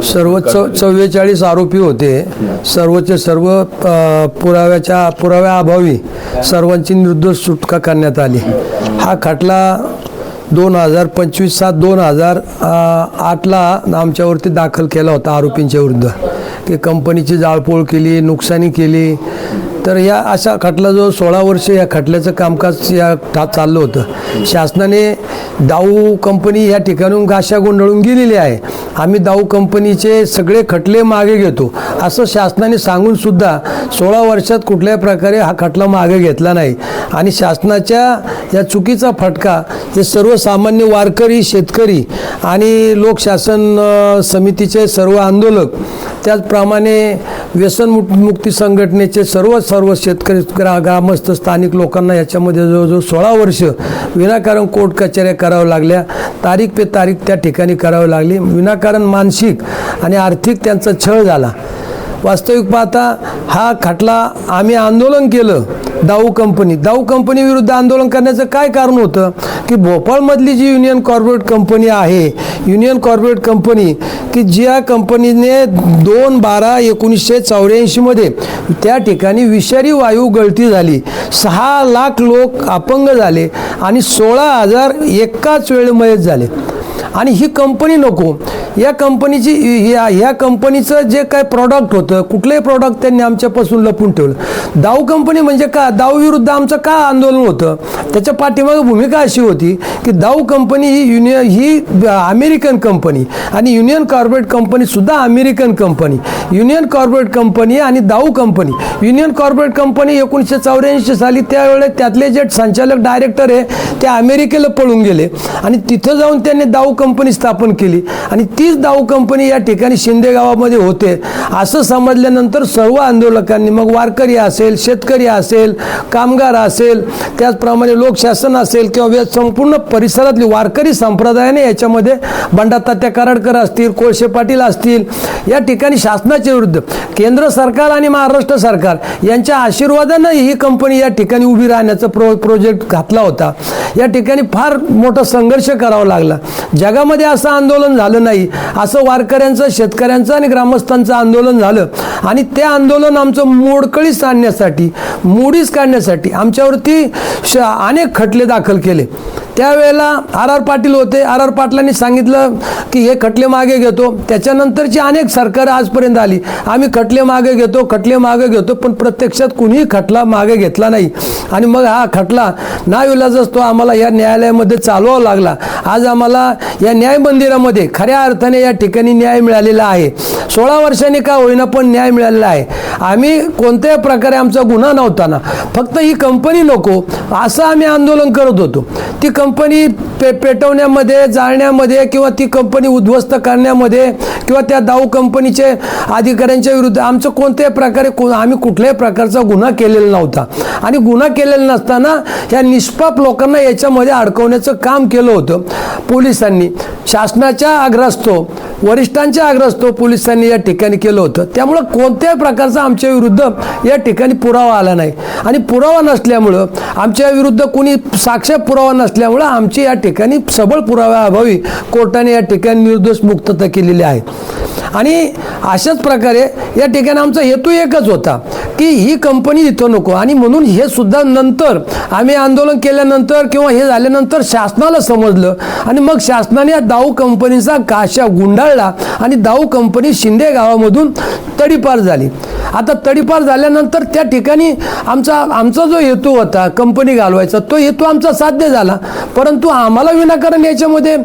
सर्व 44 आरोपी होते. सर्वचे सर्व पुराव्याअभावी सर्वांची निर्दोष सुटका करण्यात आली. हा खटला 2025/7/2008ला आमच्यावरती दाखल केला होता आरोपींच्या विरुद्ध की कंपनीची जाळपोळ केली, नुकसानी केली. तर या अशा खटला जो 16 वर्ष या खटल्याचं कामकाज या चाललं होतं. शासनाने दाऊ कंपनी या ठिकाणून गाशा गोंधळून गेलेली आहे. आम्ही दाऊ कंपनीचे सगळे खटले मागे घेतो असं शासनाने सांगून सुद्धा 16 वर्षात कुठल्याही प्रकारे हा खटला मागे घेतला नाही. आणि शासनाच्या या चुकीचा फटका हे सर्वसामान्य वारकरी, शेतकरी आणि लोकशासन समितीचे सर्व आंदोलक, त्याचप्रमाणे व्यसनमुक्ती संघटनेचे सर्व शेतकरी, ग्रामस्थ, स्थानिक लोकांना याच्यामध्ये जवळजवळ 16 वर्ष विनाकारण कोर्ट कचेऱ्या कराव्या लागल्या. तारीख पे तारीख त्या ठिकाणी करावी लागली. विनाकारण मानसिक आणि आर्थिक त्यांचा छळ झाला. वास्तविक पाहता हा खटला आम्ही आंदोलन केलं. दाऊ कंपनी विरुद्ध आंदोलन करण्याचं काय कारण होतं की भोपाळमधली जी युनियन कॉर्पोरेट कंपनी आहे, युनियन कॉर्पोरेट कंपनी की ज्या कंपनीने 2/12/1984 मध्ये त्या ठिकाणी विषारी वायू गळती झाली, 6 लाख लोक अपंग झाले आणि 16,000 एकाच वेळी मयत झाले. आणि ही कंपनी नको, या कंपनीची ह्या कंपनीचं जे काय प्रॉडक्ट होतं, कुठलंही प्रॉडक्ट त्यांनी आमच्यापासून लपून ठेवलं. दाऊ कंपनी म्हणजे का, दाऊ विरुद्ध आमचं का आंदोलन होतं, त्याच्या पाठीमागे भूमिका अशी होती की दाऊ कंपनी ही अमेरिकन कंपनी आणि युनियन कॉर्पोरेट कंपनी सुद्धा American company. Union corporate company आणि दाऊ कंपनी, युनियन कॉर्पोरेट कंपनी 1984 साली त्यावेळेस त्यातले जे संचालक डायरेक्टर आहे ते अमेरिकेला पळून गेले आणि तिथं जाऊन त्यांनी दाऊ कंपनी स्थापन केली. आणि तीच दाऊ कंपनी या ठिकाणी शिंदे गावामध्ये होते असं समजल्यानंतर सर्व आंदोलकांनी, मग वारकरी असेल, शेतकरी असेल, कामगार असेल, त्याचप्रमाणे लोकशासन असेल किंवा संपूर्ण परिसरातली वारकरी संप्रदायाने याच्यामध्ये बंडातात्या कराडकर असतील, कोळशे पाटील असतील, या ठिकाणी शासनाच्या विरुद्ध केंद्र सरकार आणि महाराष्ट्र सरकार यांच्या आशीर्वादानं ही कंपनी या ठिकाणी उभी राहण्याचा प्रोजेक्ट घातला होता. या ठिकाणी फार मोठा संघर्ष करावा लागला. जगामध्ये असं आंदोलन झालं नाही, असं वारकऱ्यांचं, शेतकऱ्यांचं आणि ग्रामस्थांचं आंदोलन झालं. आणि ते आंदोलन आमचं मोडकळीस आणण्यासाठी, मोडीस काढण्यासाठी आमच्यावरती अनेक खटले दाखल केले. त्यावेळेला आर पाटील होते. आर पाटलांनी सांगितलं की हे खटले मागे घेतो. त्याच्यानंतरची अनेक सरकार आजपर्यंत आली, आम्ही खटले मागे घेतो, पण प्रत्यक्षात कुणीही खटला मागे घेतला नाही. आणि मग हा खटला नाविलाजाच तो आम्हाला या न्यायालयामध्ये चालवावा लागला. आज आम्हाला या न्याय मंदिरामध्ये खऱ्या अर्थाने या ठिकाणी न्याय मिळालेला आहे. 16 वर्षांनी का होईना पण न्याय मिळालेला आहे. आम्ही कोणत्याही प्रकारे आमचा गुन्हा नव्हता ना, फक्त ही कंपनी नको असं आम्ही आंदोलन करत होतो. ती कंपनी पेटवण्यामध्ये, जाळण्यामध्ये किंवा ती कंपनी उद्ध्वस्त करण्यामध्ये किंवा त्या दाऊ कंपनीचे अधिकाऱ्यांच्या विरुद्ध आमचं कोणत्याही प्रकारे आम्ही कुठल्याही प्रकारचा गुन्हा केलेला नव्हता. आणि गुन्हा केलेला नसताना या निष्पाप लोकांना याच्यामध्ये अडकवण्याचं काम केलं होतं पोलिसांनी. शासनाच्या आग्रहास्तव, वरिष्ठांच्या आग्रहास्तव पोलिसांनी या ठिकाणी केलं होतं. त्यामुळं कोणत्याही प्रकारचा आमच्या विरुद्ध या ठिकाणी पुरावा आला नाही. आणि पुरावा नसल्यामुळं, आमच्या विरुद्ध कोणी साक्ष पुरावा नसल्यामुळं आमची या ठिकाणी सबळ पुराव्याअभावी कोर्टाने या ठिकाणी निर्दोष मुक्तता केलेली आहे. आणि अशाच प्रकारे या ठिकाणी आमचा हेतू एकच होता की ही कंपनी इथं नको. आणि म्हणून हे सुद्धा नंतर आम्ही आंदोलन केल्यानंतर किंवा हे झाल्यानंतर शासनाला समजलं आणि मग शासनाने या दाऊ कंपनीचा गाशा गुंडाळला आणि दाऊ कंपनी शिंदे गावामधून तडीपार झाली. आता तडीपार झाल्यानंतर त्या ठिकाणी आमचा जो हेतू होता कंपनी घालवायचा, तो हेतू आमचा साध्य झाला. परंतु आम्हाला विनाकारण याच्यामध्ये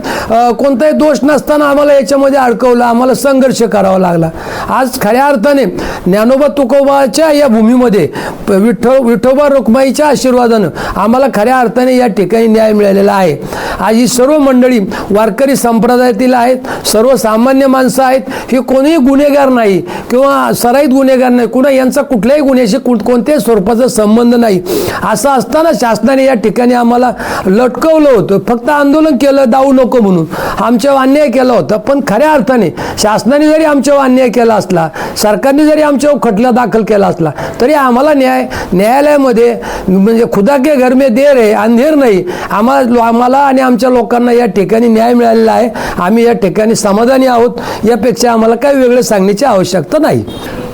कोणताही दोष नसताना आम्हाला याच्यामध्ये अडकवलं, आम्हाला संघर्ष करावा लागला. आज खऱ्या अर्थाने ज्ञानोबा तुकोबाच्या या भूमीमध्ये विठोबा रुक्माईच्या आशीर्वादानं आम्हाला खऱ्या अर्थाने या ठिकाणी न्याय मिळालेला आहे. आज ही सर्व मंडळी वारकरी संप्रदायातील आहेत, सर्वसामान्य माणसं आहेत. हे कोणीही गुन्हेगार नाही किंवा सराईत गुन्हेगार नाही, कुणा यांचा कुठल्याही गुन्ह्याशी कोणत्याही स्वरूपाचा संबंध नाही. असं असताना शासनाने या ठिकाणी आम्हाला लटकवलं होतं. फक्त आंदोलन केलं दाऊ नको म्हणून, आमच्यावर अन्याय केला होता. पण खऱ्या अर्थाने शासनाने सरकारने जरी आमच्यावर अन्याय केला असला, सरकारने जरी आमच्यावर खटला दाखल केला असला, तरी आम्हाला न्यायालयामध्ये म्हणजे खुदा के घर में देर आहे, अंधेर नाही. आम्हाला आणि आमच्या लोकांना या ठिकाणी न्याय मिळालेला आहे. आम्ही या ठिकाणी समाधानी आहोत. यापेक्षा आम्हाला काही वेगळं सांगण्याची आवश्यकता नाही.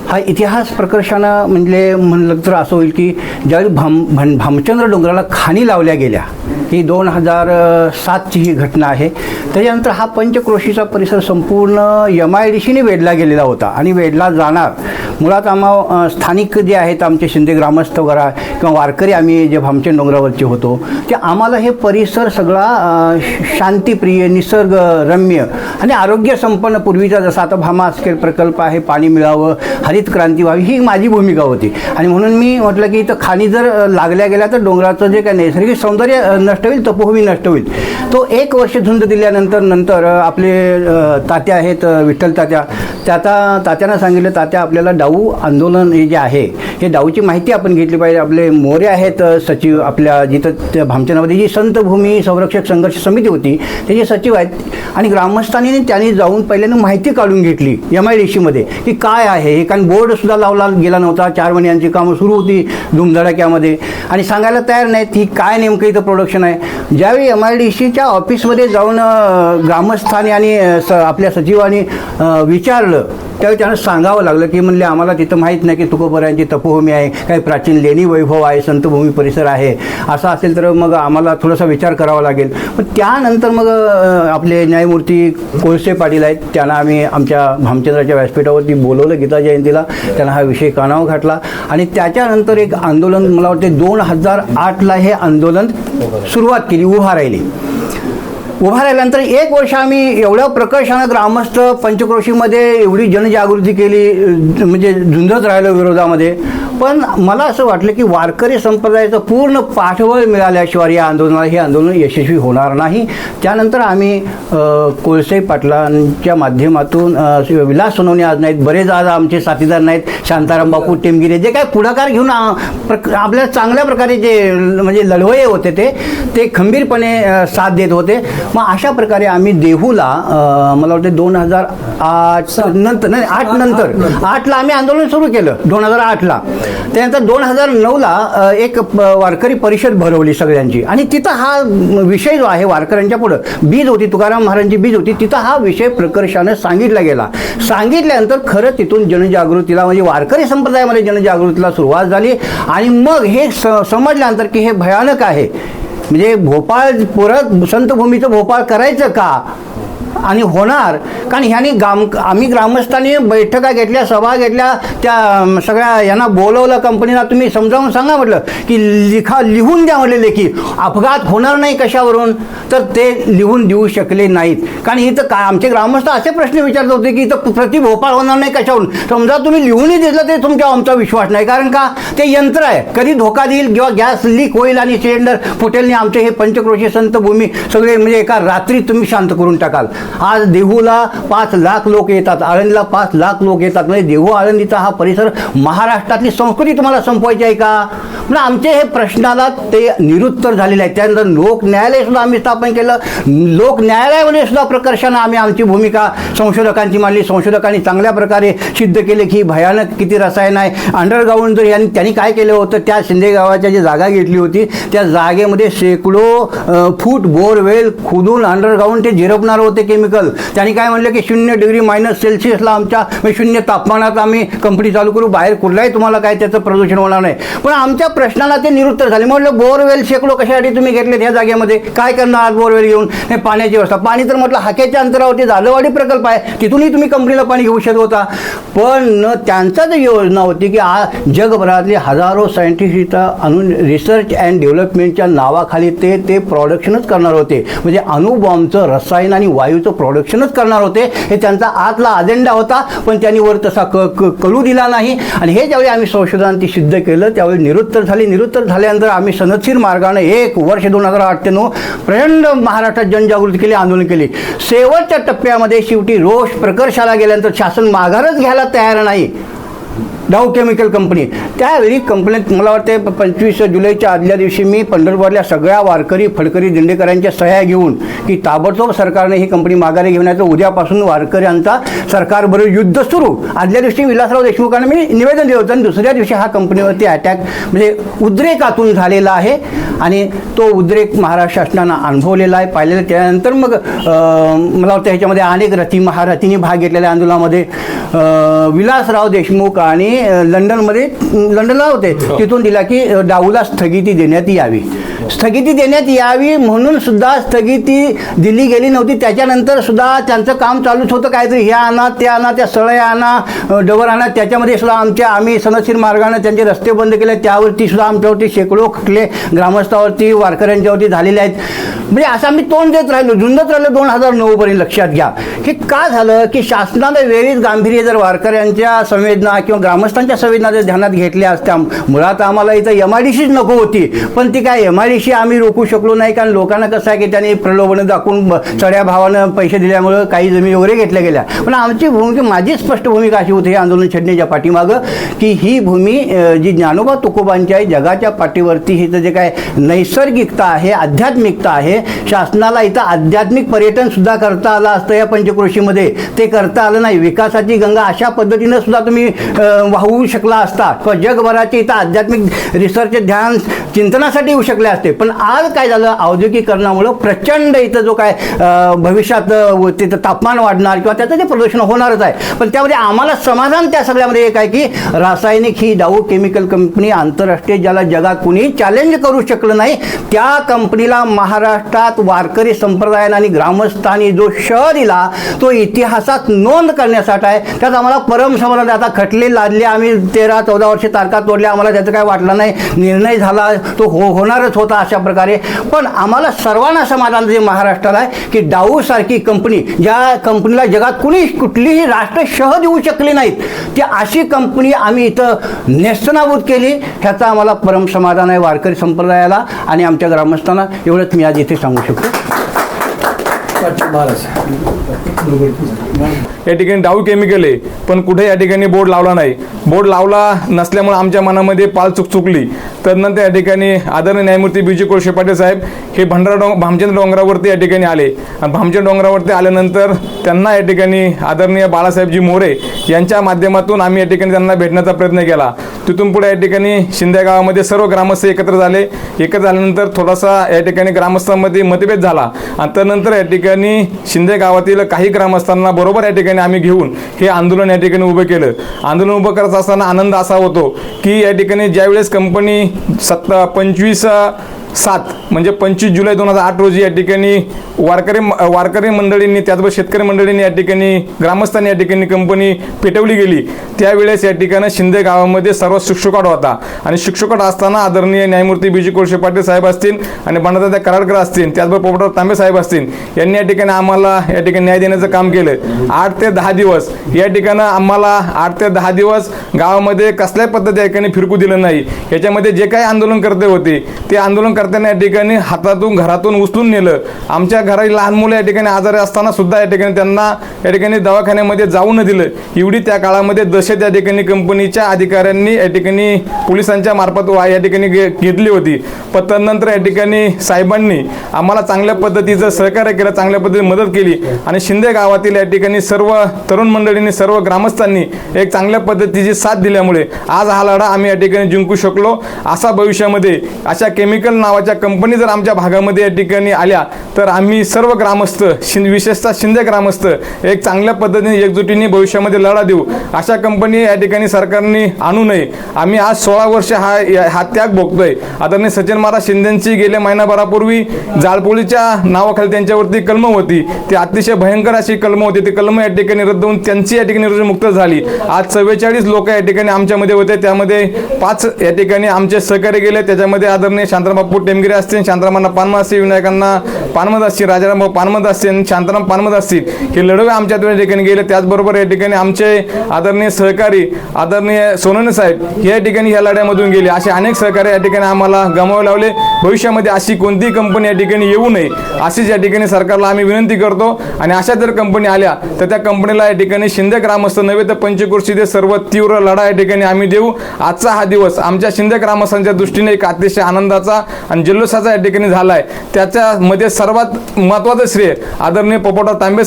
हा इतिहास प्रकर्षानं म्हणजे म्हणलं तर असं होईल की ज्यावेळी भामचंद्र डोंगराला खाणी लावल्या गेल्या, ही 2007ची ही घटना आहे. त्याच्यानंतर हा पंचक्रोशीचा परिसर संपूर्ण MIDCने वेढला गेलेला होता आणि वेढला जाणार. मुळात आम्हा स्थानिक जे आहेत आमचे शिंदे ग्रामस्थ वगैरे किंवा वारकरी आम्ही जे भामचंद डोंगरावरचे होतो, ते आम्हाला हे परिसर सगळा शांतिप्रिय, निसर्गरम्य आणि आरोग्यसंपन्न, पूर्वीचा जसा आता भामा स्केल प्रकल्प आहे, पाणी मिळावं, हरित क्रांती व्हावी, ही माझी भूमिका होती. आणि म्हणून मी म्हटलं की इथं खाणी जर लागल्या गेल्या तर डोंगराचं जे काही नैसर्गिक सौंदर्य नष्ट होईल, तपोभूमी नष्ट होईल. तो 1 वर्ष झुंज दिल्यानंतर आपले तात्या आहेत विठ्ठल तात्यानं सांगितलं, तात्या आपल्याला डाऊ आंदोलन हे जे आहे, हे डाऊची माहिती आपण घेतली पाहिजे. आपले मोरे आहेत सचिव, आपल्या जिथं त्या भामचंदामध्ये जी संत भूमी संरक्षक संघर्ष समिती होती त्याचे सचिव आहेत. आणि ग्रामस्थांनी त्यांनी जाऊन पहिल्यांदा माहिती काढून घेतली MIDCमध्ये की काय आहे हे, कारण बोर्डसुद्धा लावला गेला नव्हता. 4 महिन्यांची कामं सुरू होती धुमधडाक्यामध्ये आणि सांगायला तयार नाहीत की काय नेमकं इथं प्रोडक्शन आहे. ज्यावेळी MIDCच्या ऑफिसमध्ये जाऊन ग्रामस्थांनी आणि आपल्या सचिवांनी विचारलं, त्यावेळी त्यांना सांगावं लागलं की म्हणले आम्हाला तिथं माहीत नाही की तुकोबरायांची तपोभूमी आहे, काही प्राचीन लेणी वैभव आहे, संतभूमी परिसर आहे. असं असेल तर मग आम्हाला थोडासा विचार करावा लागेल. पण त्यानंतर मग आपले न्यायमूर्ती कोळसे पाटील आहेत, त्यांना आम्ही आमच्या भामचंद्राच्या व्यासपीठावरती बोलवलं गीता जयंतीला. त्यांना हा विषय कानावर घातला आणि त्याच्यानंतर एक आंदोलन, मला वाटते 2008ला हे आंदोलन सुरुवात केली, उभा राहिल्यानंतर 1 वर्ष आम्ही एवढ्या प्रकर्षानं ग्रामस्थ पंचक्रोशीमध्ये एवढी जनजागृती केली, म्हणजे झुंजत राहिलो विरोधामध्ये. पण मला असं वाटलं की वारकरी संप्रदायाचं पूर्ण पाठबळ मिळाल्याशिवाय या आंदोलनाला हे आंदोलन यशस्वी होणार नाही. त्यानंतर आम्ही कोळसे पाटलांच्या माध्यमातून विलास सोनवणे आज नाहीत, बरेच आज आमचे साथीदार नाहीत, शांताराम बापू टेमगिरे, जे काय पुढाकार घेऊन आपल्याला चांगल्या प्रकारे जे म्हणजे लढवय्ये होते ते खंबीरपणे साथ देत होते. मग अशा प्रकारे आम्ही देहूला मला वाटतं 2008 नंतर, नाही 8ला आम्ही आंदोलन सुरू केलं, 2008ला. त्यानंतर 2009ला एक वारकरी परिषद भरवली सगळ्यांची आणि तिथं हा विषय जो आहे वारकऱ्यांच्या पुढं बीज होती, तुकाराम महाराजांची बीज होती, तिथं हा विषय प्रकर्षानं सांगितला गेला. सांगितल्यानंतर खरं तिथून जनजागृतीला म्हणजे वारकरी संप्रदायामध्ये जनजागृतीला सुरुवात झाली. आणि मग हे समजल्यानंतर की हे भयानक आहे, म्हणजे भोपाळ परत संतभूमीचं भोपाळ करायचं का आणि होणार, कारण ह्यानी आम्ही ग्रामस्थांनी बैठका घेतल्या, सभा घेतल्या, त्या सगळ्या यांना बोलवलं कंपनीला, तुम्ही समजावून सांगा म्हटलं की लिहून द्या म्हटले लेखी, अपघात होणार नाही कशावरून, तर ते लिहून देऊ शकले नाहीत. कारण इथं काय आमचे ग्रामस्थ असे प्रश्न विचारत होते की इथं प्रति भोपाळ होणार नाही कशावरून. समजा तुम्ही लिहूनही दिलं ते तुमच्या आमचा विश्वास नाही, कारण का ते यंत्र आहे, कधी धोका देईल किंवा गॅस लीक होईल आणि सिलेंडर फुटेल. आमचे हे पंचक्रोशी संतभूमी सगळे म्हणजे एका रात्री तुम्ही शांत करून टाकाल. आज देहूला 5 लाख लोक येतात, आळंदीला 5 लाख लोक येतात, म्हणजे देहू आळंदीचा हा परिसर महाराष्ट्रातली संस्कृती तुम्हाला संपवायची आहे का. म्हणजे आमचे हे प्रश्नाला ते निरुत्तर झालेले आहेत. त्यानंतर लोक न्यायालय सुद्धा आम्ही स्थापन केलं. लोक न्यायालयामध्ये सुद्धा प्रकर्षानं आम्ही आमची भूमिका संशोधकांची मांडली. संशोधकांनी चांगल्या प्रकारे सिद्ध केले की भयानक किती रसायन आहे. अंडरग्राऊंड जर त्यांनी काय केलं होतं, त्या शिंदे गावाच्या जी जागा घेतली होती त्या जागेमध्ये शेकडो फूट बोरवेल खोदून अंडरग्राऊंड ते झिरपणार होते केमिकल. त्यांनी काय म्हणलं की 0 डिग्री -सेल्सिअसला आमच्या 0 तापमानात आम्ही कंपनी चालू करू, बाहेर कुठलाही तुम्हाला काय त्याचं प्रदूषण होणार नाही. पण आमच्या प्रश्नाला ते निरुत्तर झाले. म्हटलं बोरवेल शेकडो कशासाठी तुम्ही घेतले त्या जागेमध्ये, काय करणार बोरवेल घेऊन, हे पाण्याची व्यवस्था. पाणी तर म्हटलं हाकेच्या अंतरावरती जाधववाडी प्रकल्प आहे, तिथूनही तुम्ही कंपनीला पाणी घेऊ शकत होता. पण त्यांचा जी योजना होती की जगभरातले हजारो सायंटिस्ट इथं आणून रिसर्च अँड डेव्हलपमेंटच्या नावाखाली ते प्रोडक्शनच करणार होते, म्हणजे अणुबॉम्बचं रसायन आणि वायूचं प्रोडक्शनच करणार होते. हे त्यांचा आतला अजेंडा होता, पण त्यांनी वर तसा कळू दिला नाही. आणि हे ज्यावेळी आम्ही संशोधनांती सिद्ध केलं त्यावेळी निरुत्तर झाली. निरुत्तर झाल्यानंतर आम्ही सनदशीर मार्गाने 1 वर्ष 2008 ते 2009 प्रचंड महाराष्ट्रात जनजागृती केली, आंदोलन केली. शेवटच्या टप्प्यामध्ये शेवटी रोष प्रकर्षाला गेल्यानंतर शासन माघारच घ्यायला तयार नाही. डाऊ केमिकल कंपनी. त्यावेळी कंपनीत मला वाटते 25 जुलैच्या आदल्या दिवशी मी पंढरपूरल्या सगळ्या वारकरी फडकरी दिंडेकरांच्या सह्या घेऊन की ताबडतोब सरकारने ही कंपनी माघारी घेण्याचं उद्यापासून वारकऱ्यांचा सरकारबरोबर युद्ध सुरू. आदल्या दिवशी विलासराव देशमुखांना मी निवेदन दिलं होतं आणि दुसऱ्या दिवशी हा कंपनीवरती अटॅक म्हणजे उद्रेकातून झालेला आहे आणि तो उद्रेक महाराष्ट्र शासनानं अनुभवलेला आहे, पाहिलेला. त्यानंतर मग मला वाटतं ह्याच्यामध्ये अनेक महारथींनी भाग घेतलेल्या आंदोलनामध्ये विलासराव देशमुख आणि लंडनला होते, तिथून दिला की डाऊला स्थगिती देण्यात यावी. स्थगिती देण्यात यावी म्हणून सुद्धा स्थगिती दिली गेली नव्हती. त्याच्यानंतर सुद्धा त्यांचं काम चालूच होतं, काहीतरी हे आणा ते आणा, त्या सळया आणा डबर आणा. त्याच्यामध्ये सुद्धा आम्ही सनदशीर मार्गाने त्यांचे रस्ते बंद केले, त्यावरती सुद्धा आमच्यावरती शेकडो खटले ग्रामस्थावरती वारकऱ्यांच्यावरती झालेले आहेत. म्हणजे असं आम्ही तोंड देत राहिलो, झुंजत राहिलो 2009 पर्यंत. लक्षात घ्या हे का झालं की शासनाने वेळीच गांभीर्य जर वारकऱ्यांच्या संवेदना किंवा ग्रामस्थांच्या संवेदना जर ध्यानात घेतल्या असत्या. मुळात आम्हाला इथं MIDCच नको होती, पण ती काय MIDC आम्ही रोखू शकलो नाही, कारण लोकांना कसं आहे की त्यांनी प्रलोभनं दाखवून चढ्या भावानं पैसे दिल्यामुळं काही जमीन वगैरे घेतल्या गेल्या. पण आमची भूमिका, माझी स्पष्ट भूमिका अशी होती हे आंदोलन छेडण्याच्या पाठीमागं की ही भूमी जी ज्ञानोबा तुकोबांच्या आहे, जगाच्या पाठीवरती हिचं जे काय नैसर्गिकता आहे, आध्यात्मिकता आहे, शासनाला इथं आध्यात्मिक पर्यटन सुद्धा करता आलं असतं या पंचक्रोशीमध्ये, ते करता आलं नाही. विकासाची गंगा अशा पद्धतीनं सुद्धा तुम्ही वाहू शकला असता किंवा जगभराचे इथं आध्यात्मिक रिसर्च ध्यान चिंतनासाठी येऊ शकले असते. पण आज काय झालं, औद्योगिकरणामुळं प्रचंड इथं जो काय भविष्यात तिथं तापमान वाढणार किंवा त्याचं जे प्रदूषण होणारच आहे. पण त्यामध्ये आम्हाला समाधान त्या सगळ्यामध्ये एक आहे की रासायनिक ही डाऊ केमिकल कंपनी आंतरराष्ट्रीय, ज्याला जगात कुणी चॅलेंज करू शकलं नाही, त्या कंपनीला महाराष्ट्रात वारकरी संप्रदायाने आणि ग्रामस्थांनी जो दिला तो इतिहासात नोंद करण्यासाठी आहे. त्यात आम्हाला परम समाधान. आता खटले लादले, आम्ही 13-14 वर्षे तारखा तोडल्या, आम्हाला त्याचं काय वाटलं नाही, निर्णय झाला तो होणारच होता अशा प्रकारे. पण आम्हाला सर्वांना समाधान जे महाराष्ट्राला आहे की डाऊ सारखी कंपनी, ज्या कंपनीला जगात कुठलीही राष्ट्र देऊ शकले नाहीत, ती अशी कंपनी आम्ही इथं नेस्तनाबूत केली. ह्याचा आम्हाला परम समाधान आहे वारकरी संप्रदायाला आणि आमच्या ग्रामस्थांना. एवढंच मी आज इथे सांगू शकतो. या ठिकाणी डाऊ केमिकल आहे, पण कुठे या ठिकाणी बोर्ड लावला नाही. बोर्ड लावला नसल्यामुळे आमच्या मनामध्ये पाल चुकली. तदनंतर या ठिकाणी आदरणीय न्यायमूर्ती BG कोळसे पाटील साहेब हे भामचंद्र डोंगरावरती या ठिकाणी आले आणि भामचंद्र डोंगरावरती आल्यानंतर त्यांना या ठिकाणी आदरणीय बाळासाहेबजी मोरे यांच्या माध्यमातून आम्ही या ठिकाणी त्यांना भेटण्याचा प्रयत्न केला. तिथून पुढे या ठिकाणी शिंदे गावामध्ये सर्व ग्रामस्थ एकत्र झाले. एकत्र झाल्यानंतर थोडासा या ठिकाणी ग्रामस्थांमध्ये मतभेद झाला आणि त्यानंतर या ठिकाणी शिंदे गावातील काही ग्रामस्थांना बरोबर या ठिकाणी आम्ही घेऊन हे आंदोलन या ठिकाणी उभं केलं. आंदोलन उभं करत असताना आनंद असा होतो की या ठिकाणी ज्यावेळेस कंपनी 25/7 म्हणजे 25 जुलै 2008 रोजी या ठिकाणी वारकरी मंडळींनी, त्याचबरोबर शेतकरी मंडळींनी या ठिकाणी, ग्रामस्थांनी या ठिकाणी कंपनी पेटवली गेली. त्यावेळेस या ठिकाणी शिंदे गावामध्ये सर्व शुकशुकाट होता आणि शुकशुकाट असताना आदरणीय न्यायमूर्ती BG कोळसे पाटील साहेब असतील आणि बंडादादा कराडकर असतील, त्याचबरोबर पोपटराव तांबे साहेब असतील, यांनी या ठिकाणी आम्हाला या ठिकाणी न्याय देण्याचं काम केलं. 8 ते 10 दिवस या ठिकाणी आम्हाला 8 ते 10 दिवस गावामध्ये कसल्याही पद्धती या ठिकाणी फिरकू दिलं नाही. याच्यामध्ये जे काही आंदोलन करते होते ते आंदोलन करताना या ठिकाणी हातातून घरातून उचलून नेलं. आमच्या घरातील लहान मुलं या ठिकाणी आजारी असताना सुद्धा या ठिकाणी त्यांना या ठिकाणी दवाखान्यामध्ये जाऊ न दिलं. एवढी त्या काळामध्ये दहशत या ठिकाणी कंपनीच्या अधिकाऱ्यांनी या ठिकाणी पोलिसांच्या मार्फत या ठिकाणी घेतली होती. पण त्यानंतर या ठिकाणी साहेबांनी आम्हाला चांगल्या पद्धतीचं सहकार्य केलं, चांगल्या पद्धतीने मदत केली आणि शिंदे गावातील या ठिकाणी सर्व तरुण मंडळींनी, सर्व ग्रामस्थांनी एक चांगल्या पद्धतीची साथ दिल्यामुळे आज हा लढा आम्ही या ठिकाणी जिंकू शकलो. असा भविष्यामध्ये अशा केमिकल नावाच्या कंपनी जर आमच्या भागामध्ये या ठिकाणी आल्या तर आम्ही सर्व ग्रामस्थ, विशेषतः शिंदे ग्रामस्थ एक चांगल्या पद्धतीने एकजुटीने भविष्यामध्ये लढा देऊ. अशा कंपनी या ठिकाणी सरकारने आणू नये. आम्ही आज 16 वर्ष हा त्याग भोगतोय. आदरणीय सचिन महाराज शिंदेंची गेल्या महिनाभरापूर्वी जाळपोळीच्या नावाखाली त्यांच्यावरती कलम होती. ती अतिशय भयंकर अशी कलम होती. ती कलम या ठिकाणी रद्द होऊन त्यांची या ठिकाणी मुक्त झाली. आज 44 लोक या ठिकाणी आमच्यामध्ये होते, त्यामध्ये 5 या ठिकाणी आमचे सहकारी गेले. त्याच्यामध्ये आदरणीय शांताराम बापू टेमगिरी असतील, शांतारामांना पानमत असतील, विनायकांना पानमत असतील, राजाराम पानमत असतील, शांताराम पानमत असतील, हे लढवे आमच्या या ठिकाणी गेले. त्याचबरोबर या ठिकाणी आमचे आदरणीय सहकारी आदरणीय सोनवणे साहेब या ठिकाणी ह्या लढ्यामधून गेले. असे अनेक सहकारी या ठिकाणी आम्हाला गमावे लावले. भविष्यामध्ये अशी कोणतीही कंपनी या ठिकाणी येऊ नये अशीच या ठिकाणी सरकारला आम्ही विनंती करतो. आणि अशा जर कंपनी आल्या तर त्या कंपनीला या ठिकाणी शिंदे ग्रामस्थ नव्हे तर पंचक्रोशीचे सर्व तीव्र लढा या ठिकाणी आम्ही देऊ. आजचा हा दिवस आमच्या शिंदे ग्रामस्थांच्या दृष्टीने एक अतिशय आनंदाचा आणि जल्लोषाचा या ठिकाणी झाला आहे. त्याच्यामध्ये सर्वात महत्त्वाचं श्रेय आदरणीय पोपटराव तांबे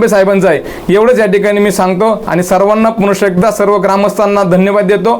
साहेबांचा आहे. एवढंच या ठिकाणी मी सांगतो आणि सर्वांना पुनश्च एकदा सर्व ग्रामस्थांना धन्यवाद देतो.